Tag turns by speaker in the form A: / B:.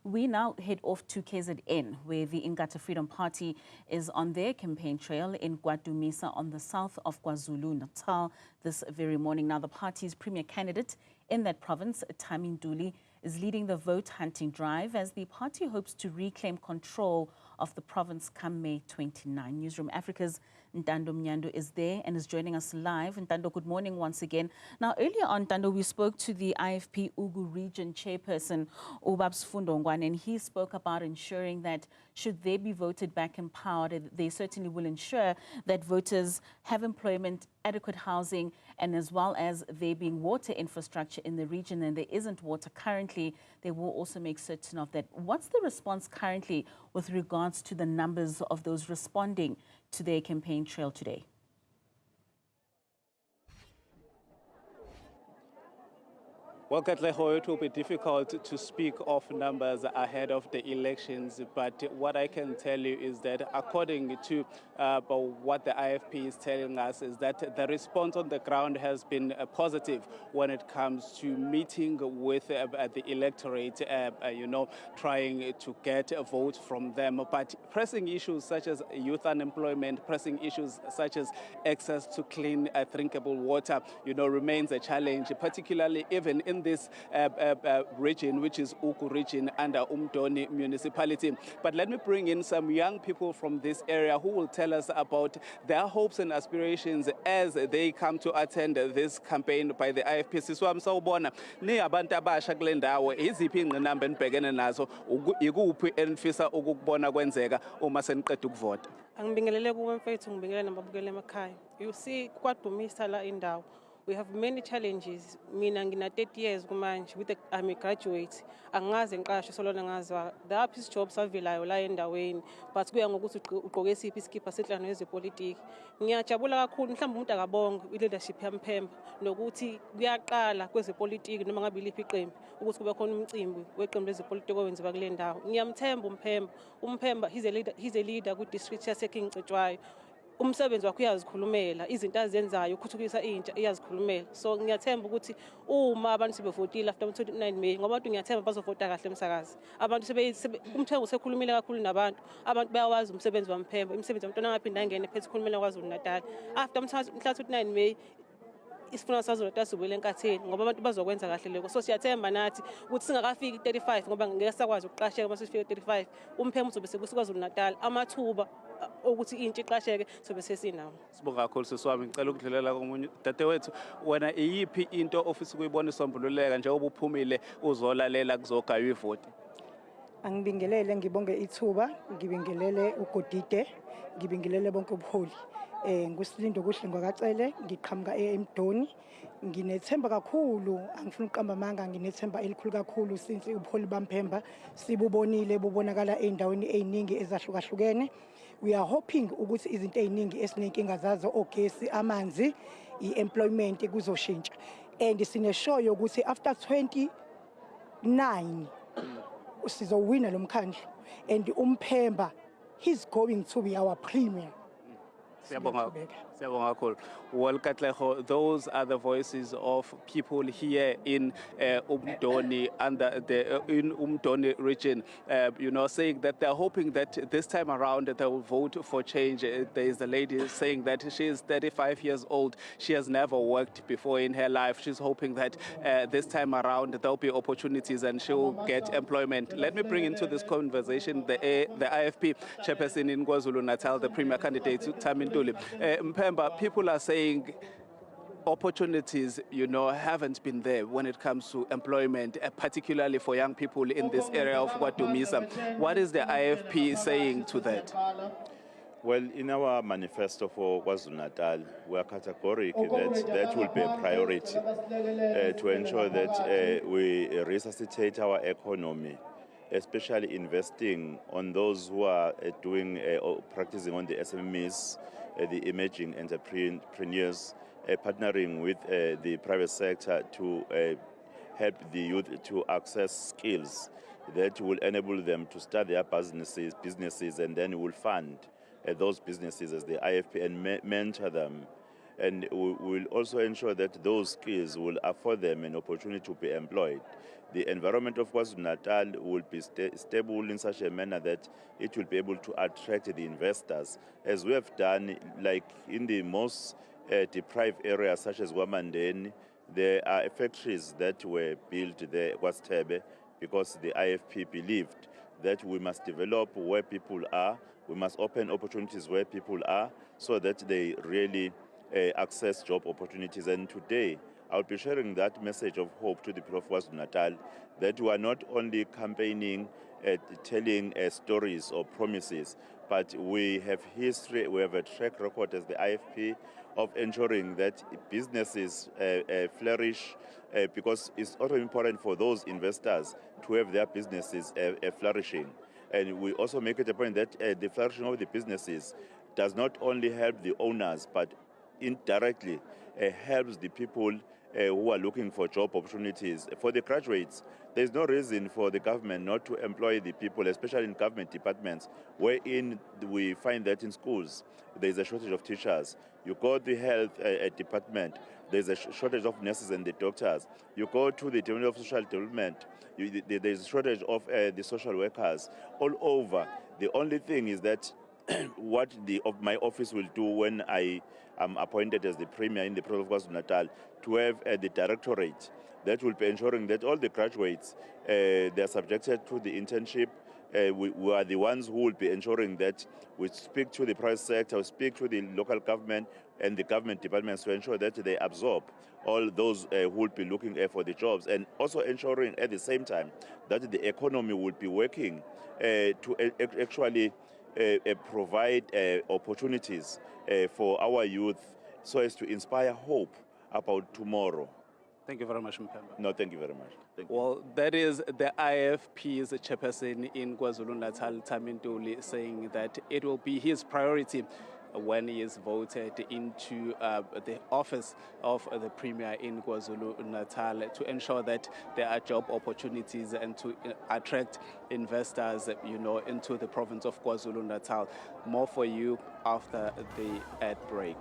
A: We now head off to KZN, where the Inkatha Freedom Party is on their campaign trail in KwaDumisa on the south of KwaZulu-Natal this very morning. Now, the party's premier candidate in that province, Thami Ntuli, is leading the vote-hunting drive as the party hopes to reclaim control of the province come May 29. Newzroom Afrika's Ntando Mnyandu is there and is joining us live. Ntando, good morning once again. Now, earlier on, Ntando, we spoke to the IFP Ugu Region Chairperson, Ubabs Fundongwan, and he spoke about ensuring that should they be voted back in power, they certainly will ensure that voters have employment, adequate housing, and as well as there being water infrastructure in the region, and there isn't water currently, they will also make certain of that. What's the response currently with regards to the numbers of those responding to their campaign trail today?
B: Well, Katleho, it will be difficult to speak of numbers ahead of the elections, but what I can tell you is that according to what the IFP is telling us is that the response on the ground has been positive when it comes to meeting with the electorate, trying to get a vote from them. But pressing issues such as youth unemployment, pressing issues such as access to clean, drinkable water, remains a challenge, particularly even in this region, which is Ugu region under Umdoni municipality. But let me bring in some young people from this area who will tell us about their hopes and aspirations as they come to attend this campaign by the IFP. Siswam sawubona ni abantu abasha kule ndawo iziphi ingqinamba enibhekene nazo ikuphi enifisa ukukubona kwenzeka uma seniqeda ukuvota?
C: Angibingelele kuwe mfethu, ngibingelele nababukele emakhaya. You see, KwaDumisa la indawo, we have many challenges. Mina ngina 30 years kumanje with I'm a graduate. Angazi ngiqashe solona ngazwa. There are peace jobs avelayo la endaweni, but kuya ngokuthi ugqoke siphi isikipha sehlangano yezepolitiki. Ngiyajabula kakhulu mhlawumbe umuntu akabonga i-leadership yaMphemba nokuthi kuyaqala kwezepolitiki noma ngabe iliphi iqembu ukuthi kube khona umcimbi weqembu lezepolitiki owenziwa kule ndawo. Ngiyamthemba uMphemba he's a leader ku district yaseKing Cetshwayo. Umsebenzi wakhe uyazikhulumela, izinto azenzayo ukuthuthukisa intsha iyazikhulumela. So ngiyathemba ukuthi uma abantu sebevotile after 29 May, ngoba abantu ngiyathemba bazovota kahle emsakazi. Abantu uMthembu usekhulumile kakhulu nabantu, abantu bayawazi umsebenzi waMphemba, imisebenzi yamntwana angaphinde angene phethe ukhulumela KwaZulu-Natal. After mhla 29 May isifuna sazoletha sibuyele enkatheni ngoba abantu bazokwenza kahle lokho. So siyathemba nathi ukuthi singakafiki 35 ngoba ngeke sakwazi ukuqasheka uma sifike 35 uMphemba uzobe sekuKwaZulu-Natal amathuba ukuthi intsha iqasheke sobe sesinawo.
B: Sibonga kakhulu siswami, ngicela ukudlulela komunye dadewethu, wena iyiphi into ofisa ukuyibona isombululeka njengoba uphumile uzolalela kuzogaywa ivoti?
D: Angibingelele, ngibonge ithuba, ngibingelele uGodide, ngibingelele bonke ubuholi. Ngusilindo kuhle ngwakacele, ngiqhamuka eMdoni. Nginethemba kakhulu, angifuni uqamba amanga, nginethemba elikhulu kakhulu since ubuholi baMphemba sibubonile bubonakala endaweni eziningi ezahlukahlukene. We are hoping ukuthi izinto eziningi esinenkinga zazo, ogesi, amanzi, i-employment kuzoshintsha. And sineshow yokuthi after 29 sizowina lo mkhandlu, and uMphemba he's going to be our premier.
B: Well, Katleho, those are the voices of people here in Umdoni, in Umdoni region, saying that they're hoping that this time around they will vote for change. There is a lady saying that she is 35 years old. She has never worked before in her life. She's hoping that this time around there'll be opportunities and she'll get employment. Let me bring into this conversation the IFP chairperson in KwaZulu-Natal, the premier candidate, Thami Ntuli. Mpemba, people are saying opportunities, haven't been there when it comes to employment, particularly for young people in this area of KwaDumisa. What is the IFP saying to that?
E: Well, in our manifesto for KwaZulu-Natal, we are categorical that will be a priority to ensure that we resuscitate our economy, especially investing on those who are doing practicing on the SMEs, the emerging entrepreneurs, partnering with the private sector to help the youth to access skills that will enable them to start their businesses, and then will fund those businesses as the IFP and mentor them. And we will also ensure that those skills will afford them an opportunity to be employed. the environment of KwaZulu-Natal will be stable in such a manner that it will be able to attract the investors, as we have done, like in the most deprived areas such as Wamandeni. There are factories that were built there, KwaSithebe, because the IFP believed that we must develop where people are, we must open opportunities where people are, so that they really access job opportunities. And today, I'll be sharing that message of hope to the people of KwaZulu-Natal, that we are not only campaigning, telling stories or promises, but we have history, we have a track record as the IFP of ensuring that businesses flourish, because it's also important for those investors to have their businesses flourishing. And we also make it a point that the flourishing of the businesses does not only help the owners, but indirectly helps the people who are looking for job opportunities. For the graduates, there's no reason for the government not to employ the people, especially in government departments, wherein we find that in schools there's a shortage of teachers. You go to the health department, there's a shortage of nurses and the doctors. You go to the Department of Social Development, there's a shortage of the social workers all over. The only thing is that what my office will do when I am appointed as the Premier in the province of KwaZulu-Natal, to have the Directorate that will be ensuring that all the graduates, they are subjected to the internship. We are the ones who will be ensuring that we speak to the private sector, we speak to the local government and the government departments to ensure that they absorb all those who will be looking for the jobs, and also ensuring at the same time that the economy will be working to actually provide opportunities for our youth, so as to inspire hope about tomorrow.
B: Thank you very much, Mpemba.
E: No, thank you very much. Thank you.
B: Well, that is the IFP's chairperson in KwaZulu-Natal, Thami Ntuli, saying that it will be his priority when he is voted into the office of the Premier in KwaZulu-Natal, to ensure that there are job opportunities and to attract investors, into the province of KwaZulu-Natal. More for you after the ad break.